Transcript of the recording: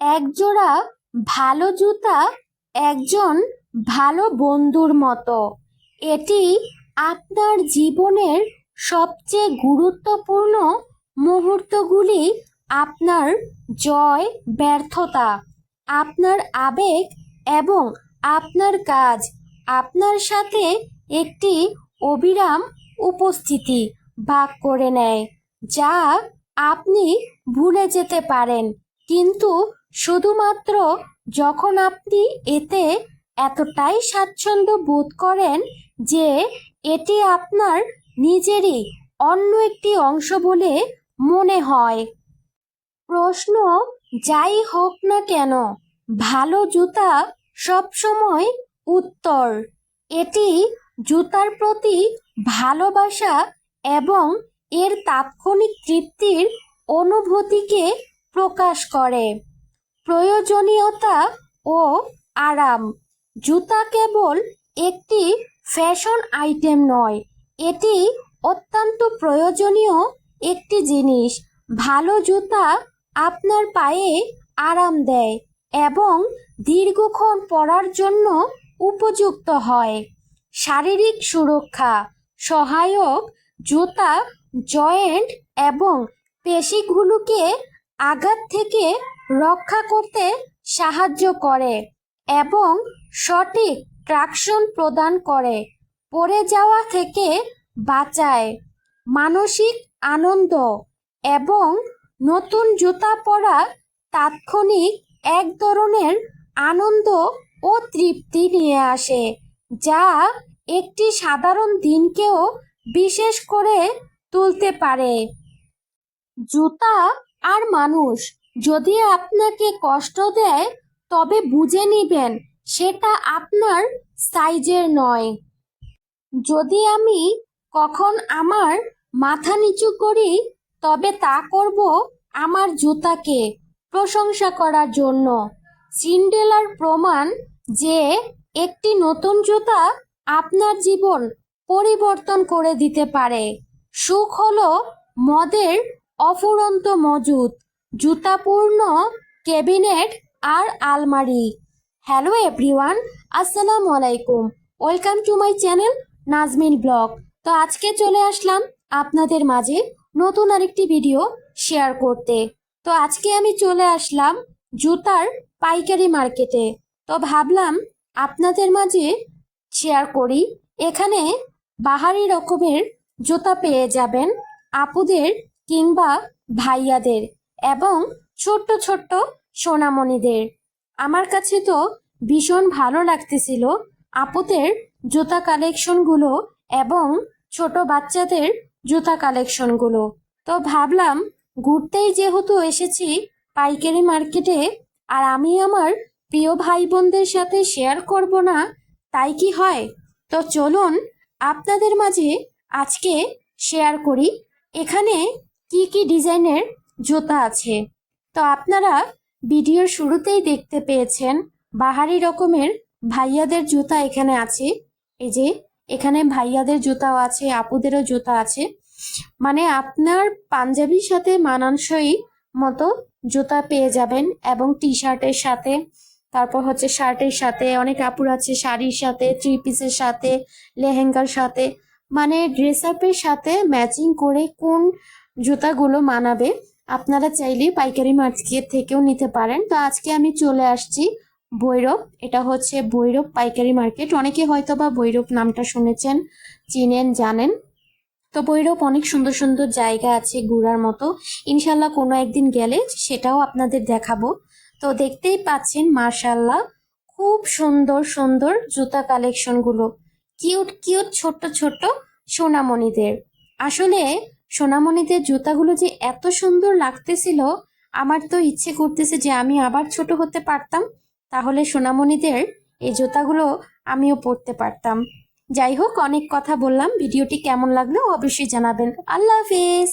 একজোড়া ভালো জুতা একজন ভালো বন্ধুর মতো। এটি আপনার জীবনের সবচেয়ে গুরুত্বপূর্ণ মুহূর্তগুলি, আপনার জয়, ব্যর্থতা, আপনার আবেগ এবং আপনার কাজ আপনার সাথে একটি অবিরাম উপস্থিতি ভাগ করে নেয়, যা আপনি ভুলে যেতে পারেন, কিন্তু শুধুমাত্র যখন আপনি এতে এতটাই স্বাচ্ছন্দ্য বোধ করেন যে এটি আপনার নিজেরই অন্য একটি অংশ বলে মনে হয়। প্রশ্ন যাই হোক না কেন, ভালো জুতা সবসময় উত্তর। এটি জুতার প্রতি ভালোবাসা এবং এর তাৎক্ষণিক তৃপ্তির অনুভূতিকে প্রকাশ করে। প্রয়োজনীয়তা ও আরাম। জুতা কেবল একটি ফ্যাশন আইটেম নয়, এটি অত্যন্ত প্রয়োজনীয় একটি জিনিস। ভালো জুতা আপনার পায়ে আরাম দেয় এবং দীর্ঘক্ষণ পরার জন্য উপযুক্ত হয়। শারীরিক সুরক্ষা। সহায়ক জুতা জয়েন্ট এবং পেশিগুলোকে আঘাত থেকে রক্ষা করতে সাহায্য করে এবং সঠিক ট্রাকশন প্রদান করে, পড়ে যাওয়া থেকে বাঁচায়। মানসিক আনন্দ এবং নতুন জুতা পরা তাৎক্ষণিক এক ধরনের আনন্দ ও তৃপ্তি নিয়ে আসে, যা একটি সাধারণ দিনকেও বিশেষ করে তুলতে পারে। জুতা আর মানুষ যদি আপনাকে কষ্ট দেয়, তবে বুঝে নিবেন সেটা আপনার সাইজের নয়। যদি আমি কখন আমার মাথা নিচু করি, তবে তা করব আমার জুতাকে প্রশংসা করার জন্য। সিন্ড্রেলার প্রমাণ যে একটি নতুন জুতা আপনার জীবন পরিবর্তন করে দিতে পারে। সুখ হলো মদের অফুরন্ত মজুদ, জুতাপূর্ণ ক্যাবিনেট আর আলমারি। হ্যালো এভরিওয়ান, আসসালামু আলাইকুম। Welcome to my channel Nazmin blog. তো আজকে চলে আসলাম আপনাদের মাঝে নতুন আরেকটি ভিডিও শেয়ার করতে। তো আজকে আমি চলে আসলাম জুতার পাইকারি মার্কেটে। তো ভাবলাম আপনাদের মাঝে শেয়ার করি। এখানে বাহারি রকমের জুতা পেয়ে যাবেন আপুদের কিংবা ভাইয়াদের এবং ছোট্ট ছোট্ট সোনামণিদের। আমার কাছে তো ভীষণ ভালো লাগতেছিল আপুদের জুতা কালেকশনগুলো এবং ছোট বাচ্চাদের জুতা কালেকশনগুলো। তো ভাবলাম ঘুরতেই যেহেতু এসেছি পাইকারি মার্কেটে, আর আমি আমার প্রিয় ভাই বোনদের সাথে শেয়ার করব না, তাই কি হয়? তো চলুন আপনাদের মাঝে আজকে শেয়ার করি এখানে কি কি ডিজাইনের জুতা আছে। তো আপনারা ভিডিওর শুরুতেই দেখতে পেয়েছেন বাহারি রকমের ভাইয়াদের জুতা এখানে আছে। এই যে এখানে ভাইয়াদের জুতাও আছে, আপুদেরও জুতা আছে, মানে আপনার পাঞ্জাবির সাথে মানানসই মতো জুতা পেয়ে যাবেন এবং টি শার্টের সাথে, তারপর হচ্ছে শার্টের সাথে, অনেক কাপড় আছে শাড়ির সাথে, থ্রি পিসের সাথে, লেহেঙ্গার সাথে, মানে ড্রেস আপের সাথে ম্যাচিং করে কোন জুতাগুলো মানাবে আপনারা চাইলে পাইকারি মার্কেট থেকেও নিতে পারেন। তো আজকে আমি চলে আসছি ভৈরব। এটা হচ্ছে ভৈরব পাইকারি মার্কেট। অনেকে হয়তো বা ভৈরব নামটা শুনেছেন, চিনেন, জানেন। তো ভৈরব অনেক সুন্দর সুন্দর জায়গা আছে ঘোরার মতো। ইনশাল্লাহ কোনো একদিন গেলে সেটাও আপনাদের দেখাবো। তো দেখতেই পাচ্ছেন মাশাল্লাহ খুব সুন্দর সুন্দর জুতা কালেকশনগুলো, কিউট কিউট ছোট্ট ছোট্ট সোনামণিদের। আসলে সোনামণিদের জুতাগুলো যে এত সুন্দর লাগতেছিল, আমার তো ইচ্ছে করতেছে যে আমি আবার ছোট হতে পারতাম, তাহলে সোনামণিদের এই জুতাগুলো আমিও পরতে পারতাম। যাই হোক, অনেক কথা বললাম। ভিডিওটি কেমন লাগলো অবশ্যই জানাবেন। আল্লাহ হাফিজ।